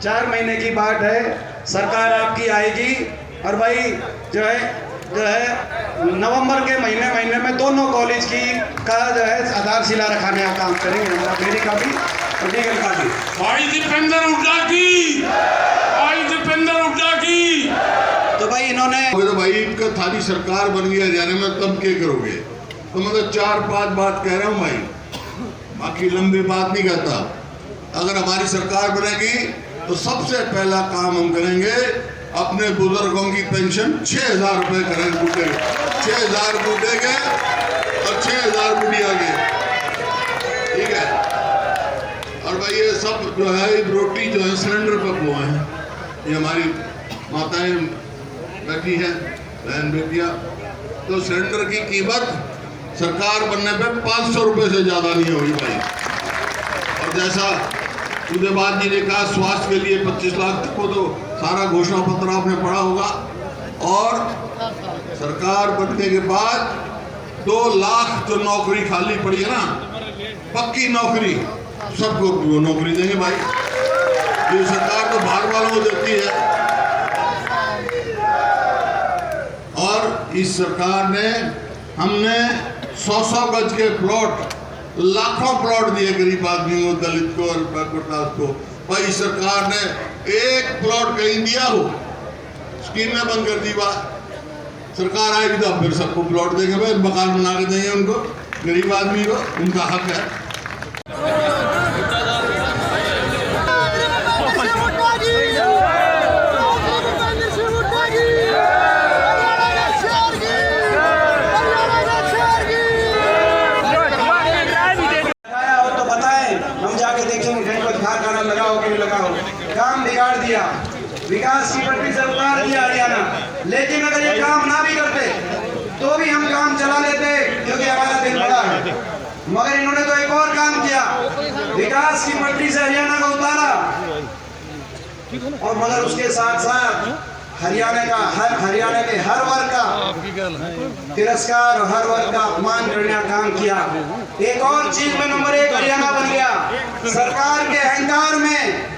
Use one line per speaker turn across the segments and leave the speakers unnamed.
4 महीने की बात है, सरकार आपकी आएगी और भाई जो है नवंबर के महीने में दोनों कॉलेज की का जो है आधारशिला रखाने का काम करेंगे हमारा मेरी का भी और लीगल का भी।
भाई दीपेंद्र हुड्डा की, भाई दीपेंद्र हुड्डा की।
तो भाई इन्होंने
तो भाई इनका थारी सरकार बन गई हरियाणा में, तब क्या करोगे? तो मतलब 4-5 बात कह रहा हूँ भाई, बाकी लंबी बात नहीं कहता। अगर हमारी सरकार बनेगी तो सबसे पहला काम हम करेंगे, अपने बुजुर्गों की पेंशन 6,000 रुपए करेंगे बूढ़े, 6,000 बूढ़े के और 6,000 बुढ़िया के, ठीक है। और भाई ये सब जो है रोटी जो है सिलेंडर पर वो है, ये हमारी माताएं बैठी है, बहन बेटियां, तो सिलेंडर की कीमत सरकार बनने पे 500 रुपए से ज्यादा नहीं होगी भाई। और जैसा सूदेबाज जी ने कहा स्वास्थ्य के लिए 25 लाख तक को, तो सारा घोषणा पत्र आपने पढ़ा होगा। और सरकार बनने के बाद 2 लाख जो नौकरी खाली पड़ी है ना, पक्की नौकरी, सबको वो नौकरी देंगे भाई। ये सरकार तो बाहर वालों को देती है। और इस सरकार ने हमने 100-100 गज के प्लॉट, लाखों प्लॉट दिए गरीब आदमी को, दलित को और बैकवर्ड क्लास को। भाई सरकार ने एक प्लॉट कहीं दिया हो, स्कीमें बंद कर दी। बात सरकार आएगी तो फिर सबको प्लॉट देंगे भाई, मकान बना के देंगे उनको, गरीब आदमी को, उनका हक है।
काम बिगाड़ दिया, विकास की पटरी से उतार दिया हरियाणा। लेकिन अगर ये काम ना भी करते तो भी हम काम चला लेते, क्योंकि हमारा दिल बड़ा है। मगर इन्होंने तो एक और काम किया, विकास की पटरी से हरियाणा को उतारा, और मगर उसके साथ साथ हरियाणा के हर वर्ग का तिरस्कार और हर वर्ग का अपमान करने का काम किया। एक और चीज में नंबर 1 हरियाणा बन गया, सरकार के अहंकार में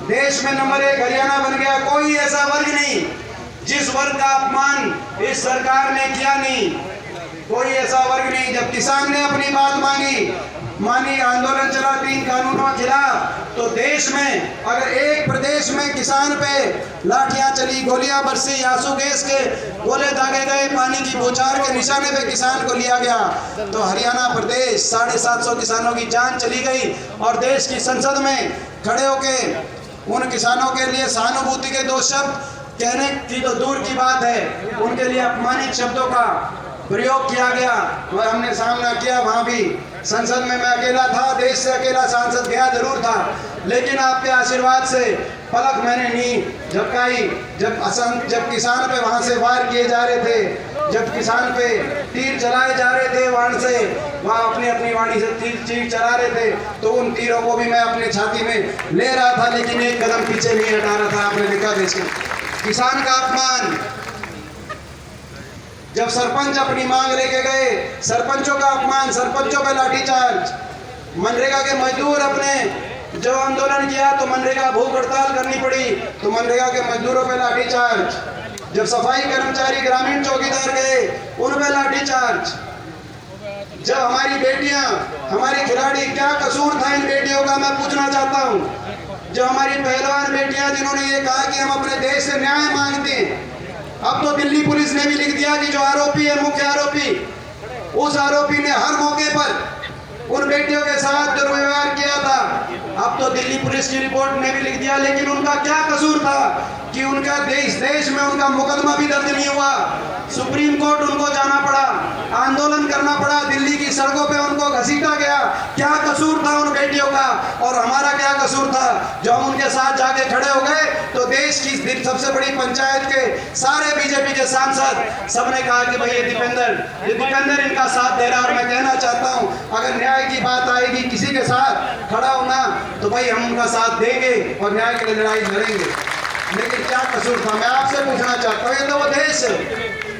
देश में नंबर 1 हरियाणा बन गया। कोई ऐसा वर्ग नहीं जिस वर्ग का अपमान इस सरकार ने किया नहीं, कोई ऐसा वर्ग नहीं। जब किसान ने अपनी बात मानी, आंदोलन चला 3 कानूनों के खिलाफ, तो देश में अगर एक प्रदेश में किसान पे लाठियां चली, गोलियां बरसी, आंसू गैस के गोले दागे गए, पानी की बौछार के निशाने पे किसान को लिया गया, तो हरियाणा प्रदेश 750 किसानों की जान चली गई। और देश की संसद में खड़े होके उन किसानों के लिए सहानुभूति के 2 शब्द कहने की तो दूर की बात है, उनके लिए अपमानित शब्दों का प्रयोग किया गया। वह हमने सामना किया, वहां भी संसद में मैं अकेला था, देश से अकेला सांसद गया जरूर था, लेकिन आपके आशीर्वाद से पलक मैंने नहीं झपकाई। जब किसान पे वहां से वार किए जा रहे थे, जब किसान पे तीर चलाए जा रहे थे, वहां अपनी वाणी से तीर चला रहे थे, तो उन तीरों को भी मैं अपने छाती में ले रहा था, लेकिन एक कदम पीछे नहीं हटा रहा था। आपने देखा देश के किसान का अपमान। जब सरपंच अपनी मांग लेके गए, सरपंचों का अपमान, सरपंचों पे लाठीचार्ज। मनरेगा के मजदूर अपने जो आंदोलन किया तो मनरेगा भूख हड़ताल करनी पड़ी, तो मनरेगा के मजदूरों पे लाठीचार्ज। जब सफाई कर्मचारी ग्रामीण चौकीदार गए, उन पे लाठीचार्ज। जब हमारी बेटियां, हमारी खिलाड़ी, क्या कसूर था इन बेटियों का, मैं पूछना चाहता हूं। जो हमारी पहलवान बेटियां जिन्होंने ये कहा कि हम अपने देश से न्याय मांगते हैं, अब तो दिल्ली पुलिस ने भी लिख दिया कि जो आरोपी है, मुख्य आरोपी, उस आरोपी ने हर मौके पर उन बेटियों के साथ दुर्व्यवहार किया था। अब तो दिल्ली पुलिस की रिपोर्ट ने भी लिख दिया, लेकिन उनका क्या कसूर था कि उनका देश में उनका मुकदमा भी दर्ज नहीं हुआ। सुप्रीम कोर्ट उनको जाना पड़ा, आंदोलन करना पड़ा, दिल्ली की सड़कों पे उनको घसीटा गया। क्या कसूर था उन बेटियों का, और हमारा क्या कसूर था जो हम उनके साथ जाके खड़े हो गए? तो देश की सबसे बड़ी पंचायत के सारे बीजेपी के सांसद सबने कहा कि भाई ये दीपेंद्र इनका साथ दे रहा है। और मैं कहना चाहता हूँ, अगर न्याय की बात आएगी, किसी के साथ खड़ा होना, तो भाई हम उनका साथ देंगे और न्याय के लिए लड़ाई लड़ेंगे। लेकिन क्या कसूर था, मैं आपसे पूछना चाहता हूँ।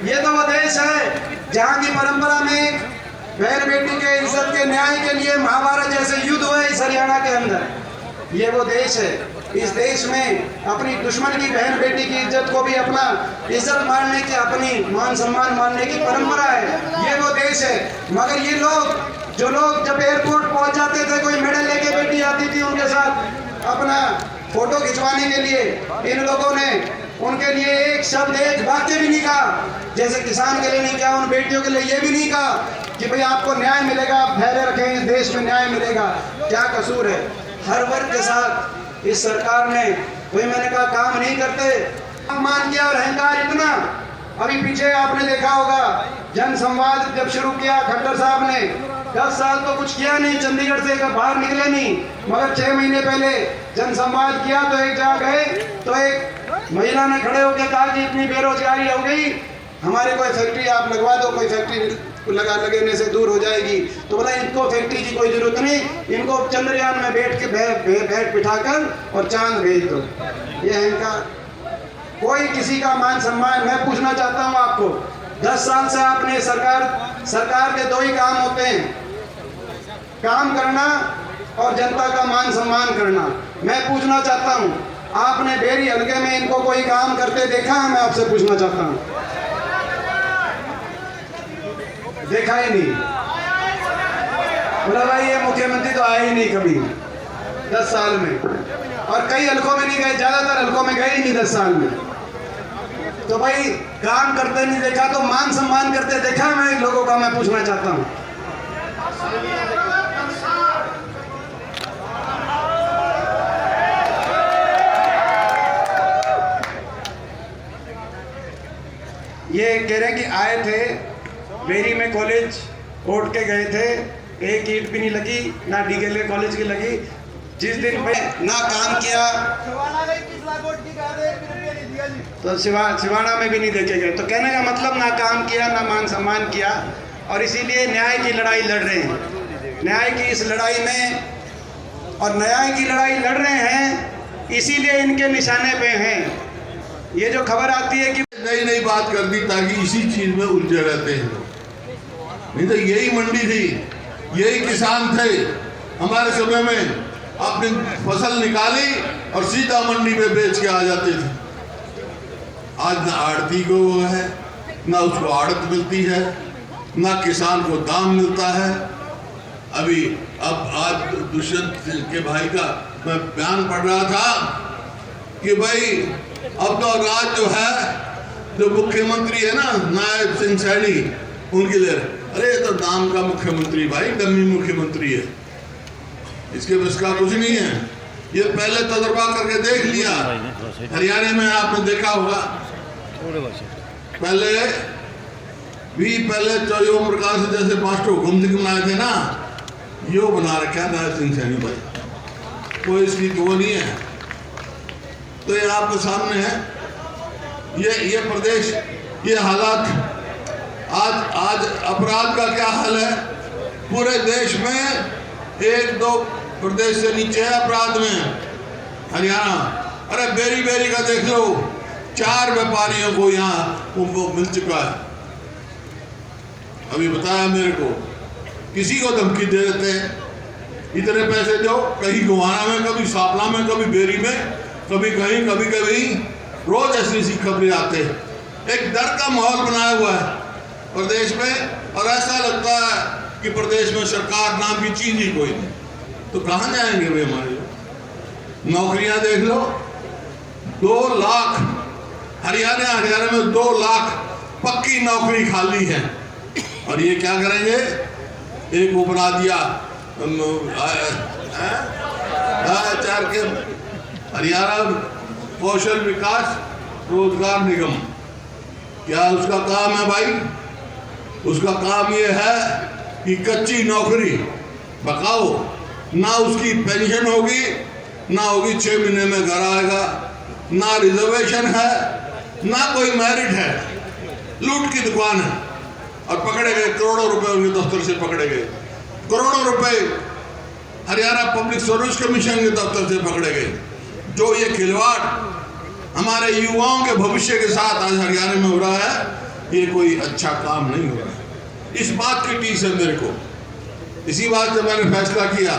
ये तो वो देश है जहाँ की परंपरा में बहन बेटी के इज्जत के न्याय के लिए महाभारत जैसे युद्ध हुए इस हरियाणा के अंदर। ये वो देश है। इस देश में अपनी दुश्मन की बहन बेटी की इज्जत को भी अपना इज्जत मानने की, अपनी मान सम्मान मानने की परंपरा है। ये वो देश है। मगर ये लोग, जो लोग जब एयरपोर्ट पहुंच जाते थे, कोई मेडल लेके बेटी आती थी उनके साथ अपना फोटो खिंचवाने के लिए, इन लोगों ने उनके लिए एक शब्द, एक वाक्य भी नहीं कहा। जैसे किसान के लिए नहीं कहा, उन बेटियों के लिए ये भी नहीं कहा कि भाई आपको न्याय मिलेगा, आप धैर्य रखें, इस देश में न्याय मिलेगा। क्या कसूर है? हर वर्ग के साथ इस सरकार ने कोई, मैंने कहा, काम नहीं करते। अपमान किया और अहंकार इतना। अभी पीछे आपने देखा होगा, जन संवाद जब शुरू किया खट्टर साहब ने, 10 साल तो कुछ किया नहीं, चंडीगढ़ से बाहर निकले नहीं। मगर 6 महीने पहले जन संवाद किया तो एक जगह गए तो एक महिला ने खड़े होकर कहा कि इतनी बेरोजगारी हो गई, हमारे कोई फैक्ट्री आप लगवा दो, कोई फैक्ट्री लगने से दूर हो जाएगी। तो बोला इनको फैक्ट्री की कोई जरूरत नहीं, इनको चंद्रयान में बैठ बिठाकर और चांद भेज दो। ये अहंकार। कोई किसी का मान सम्मान, मैं पूछना चाहता हूँ आपको, 10 साल से आपने सरकार के 2 ही काम होते हैं, काम करना और जनता का मान सम्मान करना। मैं पूछना चाहता हूँ, आपने बेरी हल्के में इनको कोई काम करते देखा है? मैं आपसे पूछना चाहता हूँ, देखा ही नहीं। बोला भाई ये मुख्यमंत्री तो आए ही नहीं कभी 10 साल में, और कई हल्कों में नहीं गए, ज्यादातर हल्कों में गए ही नहीं 10 साल में। तो भाई काम करते नहीं देखा तो मान सम्मान करते देखा है? मैं लोगों का मैं पूछना चाहता हूँ। ये कह रहे कि आए थे बेरी में, कॉलेज कोर्ट के गए थे, एक ईंट भी नहीं लगी, ना डीकेले कॉलेज की लगी। जिस दिन पे ना काम किया तो सिवाना में भी नहीं देखे गए। तो कहने का मतलब ना काम किया, ना मान सम्मान किया, और इसीलिए न्याय की लड़ाई लड़ रहे हैं। न्याय की इस लड़ाई में, और न्याय की लड़ाई लड़ रहे हैं इसीलिए इनके निशाने पे हैं। ये जो खबर आती है कि
नई नई बात कर दी ताकि इसी चीज में उलझे रहते हैं लोग। नहीं तो यही मंडी थी, यही किसान थे हमारे समय में, अपनी फसल निकाली और सीधा मंडी में बेच के आ जाते थे। आज ना आड़ती को है, ना उसको आड़त मिलती है, ना किसान को दाम मिलता है। अभी अब आज दुष्यंत के भाई का मैं बयान पढ़ रहा था कि भाई अब तो राज जो है, जो मुख्यमंत्री है ना, नायब सिंह सैनी, उनके लिए, अरे ये तो नाम का मुख्यमंत्री भाई, डमी मुख्यमंत्री है, इसके बस का कुछ नहीं है। ये पहले तजर्बा करके देख लिया। हरियाणा में आपने देखा होगा, पहले जो ओम प्रकाश जैसे 5 हुकुम बनाए थे ना, यो बना रखा नायब सिंह सैनी भाई, कोई इसकी वो नहीं है। तो ये आपके सामने है, ये प्रदेश, ये हालात। आज अपराध का क्या हाल है? पूरे देश में 1-2 प्रदेश से नीचे है अपराध में हरियाणा। अरे बेरी का देख लो, 4 व्यापारियों को यहाँ उनको मिल चुका है। अभी बताया मेरे को, किसी को धमकी दे देते हैं, इतने पैसे दो, कहीं गोवाना में, कभी सापला में, कभी बेरी में, कभी कहीं, कभी रोज ऐसी खबरें आते हैं। एक डर का माहौल बनाया हुआ है प्रदेश में, और ऐसा लगता है कि प्रदेश में सरकार नाम की चीज ही कोई नहीं। तो कहाँ जाएंगे वे हमारे? नौकरियां देख लो, 2 लाख हरियाणा में 2 लाख पक्की नौकरी खाली है। और ये क्या करेंगे? एक वो बना दिया हरियाणा कौशल विकास रोजगार निगम। क्या उसका काम है भाई? उसका काम ये है कि कच्ची नौकरी पकाओ, ना उसकी पेंशन होगी, ना होगी 6 महीने में घर आएगा, ना रिजर्वेशन है, ना कोई मेरिट है, लूट की दुकान है। और पकड़े गए करोड़ों रुपए, उनके दफ्तर से पकड़े गए करोड़ों रुपए, हरियाणा पब्लिक सर्विस कमीशन के दफ्तर से पकड़े गए। जो ये खिलवाड़ हमारे युवाओं के भविष्य के साथ आज हरियाणा में हो रहा है, ये कोई अच्छा काम नहीं हो रहा है। इस बात की टीस है मेरे को। इसी बात से मैंने फैसला किया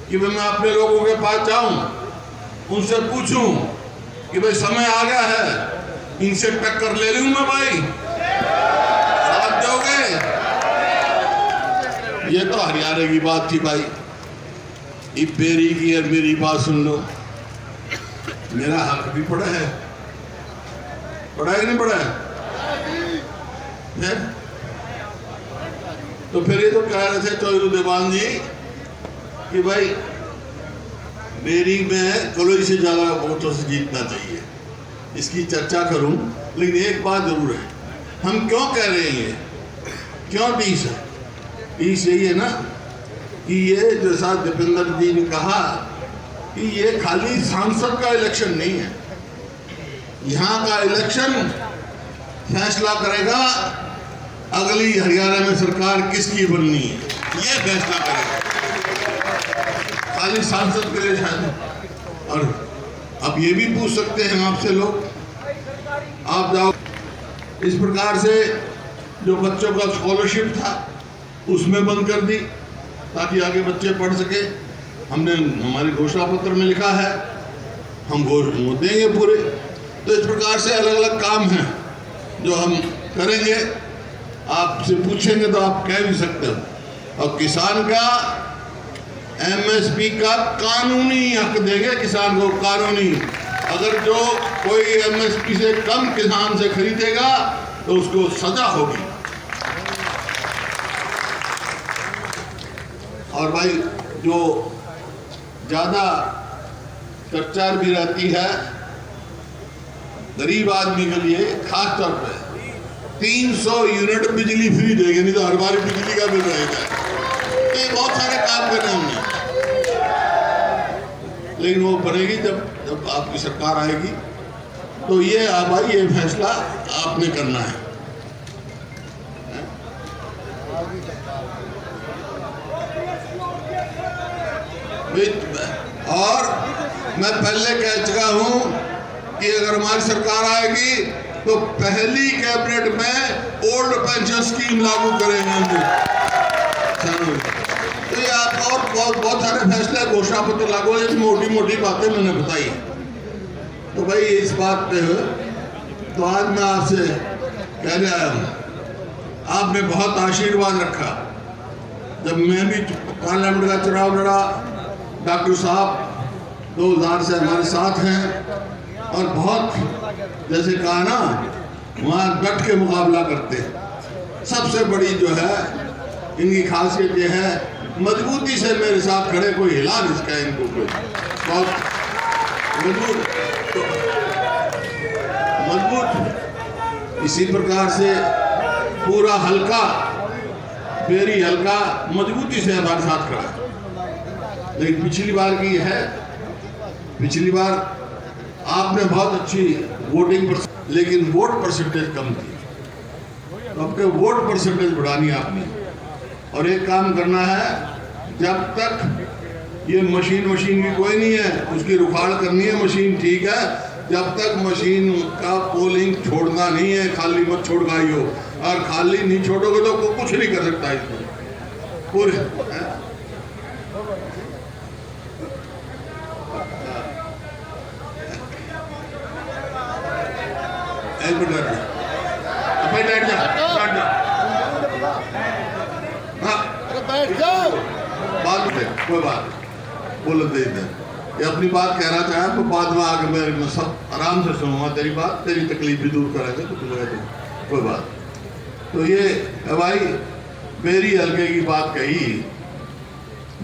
कि मैं अपने लोगों के पास जाऊं, उनसे पूछूं कि भाई समय आ गया है, इनसे टक्कर ले लूं मैं भाई, साथ दोगे? ये तो हरियाणा की बात थी भाई। इब बेरी की और मेरी बात सुन लो, मेरा हक भी पड़ा है, पड़ा है नहीं पड़ा है? तो फिर ये तो कह रहे थे चौधरी देवान जी कि भाई बेरी में कलोई से ज्यादा वोटों से जीतना चाहिए, इसकी चर्चा करूं। लेकिन एक बात जरूर है, हम क्यों कह रहे हैं ये, क्यों 20 है? 20 यही है ना कि ये जैसा दीपेंद्र जी ने कहा कि ये खाली सांसद का इलेक्शन नहीं है, यहाँ का इलेक्शन फैसला करेगा अगली हरियाणा में सरकार किसकी बननी है, ये फैसला करेगा, खाली सांसद के लिए शायद। और अब ये भी पूछ सकते हैं आपसे लोग, आप जाओ इस प्रकार से जो बच्चों का स्कॉलरशिप था उसमें बंद कर दी ताकि आगे बच्चे पढ़ सके। हमने हमारे घोषणा पत्र में लिखा है हम वो देंगे पूरे। तो इस प्रकार से अलग अलग काम हैं जो हम करेंगे। आपसे पूछेंगे तो आप कह भी सकते हो। और किसान का एमएसपी का कानूनी हक देंगे किसान को, कानूनी। अगर जो कोई एमएसपी से कम किसान से खरीदेगा तो उसको सजा होगी। और भाई जो ज्यादा चर्चा भी रहती है गरीब आदमी के लिए, खास तौर पे 300 यूनिट बिजली फ्री देंगे, नहीं तो हर बार बिजली का बिल रहेगा। ये बहुत सारे काम कर रहे हैं, लेकिन वो बनेगी जब आपकी सरकार आएगी। तो ये भाई ये फैसला आपने करना है। और मैं पहले कह चुका हूं कि अगर हमारी सरकार आएगी तो पहली कैबिनेट में ओल्ड पेंशन स्कीम लागू करेंगे। तो ये आप और बहुत सारे फैसले घोषणा पत्र लागू है, मोटी मोटी बातें मैंने बताई। तो भाई इस बात पे तो आज मैं आपसे कहने आया हूं, आपने बहुत आशीर्वाद रखा। जब मैं भी पार्लियामेंट का चुनाव लड़ा, डॉक्टर साहब 2000 से हमारे साथ हैं और बहुत जैसे कहा ना वहाँ डट के मुकाबला करते हैं। सबसे बड़ी जो है इनकी खासियत ये है मजबूती से मेरे साथ खड़े, कोई हिला नहीं सका इनको, कोई बहुत मजबूत। इसी प्रकार से पूरा हल्का बेरी हल्का मजबूती से हमारे साथ खड़ा। लेकिन पिछली बार की है, पिछली बार आपने बहुत अच्छी वोटिंग लेकिन वोट परसेंटेज कम थी। तो आपके वोट परसेंटेज बढ़ानी है आपने। और एक काम करना है, जब तक ये मशीन की कोई नहीं है, उसकी रुखाड़ करनी है मशीन, ठीक है। जब तक मशीन का पोलिंग छोड़ना नहीं है, खाली मत छोड़ गाइयो। और खाली नहीं छोड़ोगे तो कुछ नहीं कर सकता इसको पूरे। बैठ जाओ, बात कोई बात बोलो दे दे। ये अपनी बात कह रहा था तो बाद में आके मैं सब आराम से सुनूंगा तेरी बात, तेरी तकलीफ भी दूर करेंगे तो कोई बात। तो ये भाई मेरी हल्के की बात कही।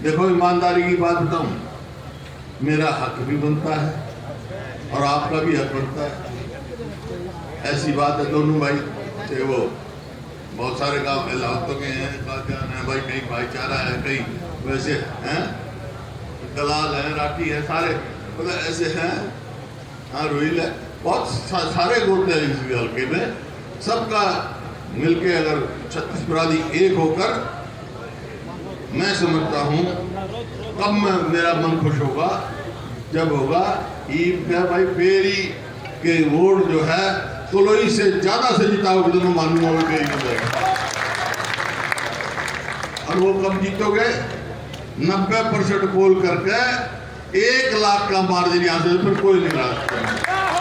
देखो ईमानदारी की बात बताऊं, मेरा हक भी बनता है और आपका भी हक बनता है। ऐसी बात है दोनों भाई से, वो बहुत सारे गाँव लाहौतों के हैं, भाई कहीं भाईचारा है, कहीं वैसे हैं, दलाल है, राठी है, सारे मतलब ऐसे हैं। हाँ रोहिल है, बहुत सारे गोते हैं इस हल्के में। सबका मिलके अगर 36 बरादरी एक होकर, मैं समझता हूँ कब मेरा मन खुश होगा जब होगा ईद का भाई बेरी के वोट जो है कलोई से ज्यादा से जिताओगे तो मैं मानूंगा वो बेरी हो जाएगा। और वो कब जीतोगे 90% पोल करके 1 लाख का मार्जिन यहाँ से फिर कोई नहीं ला सकता।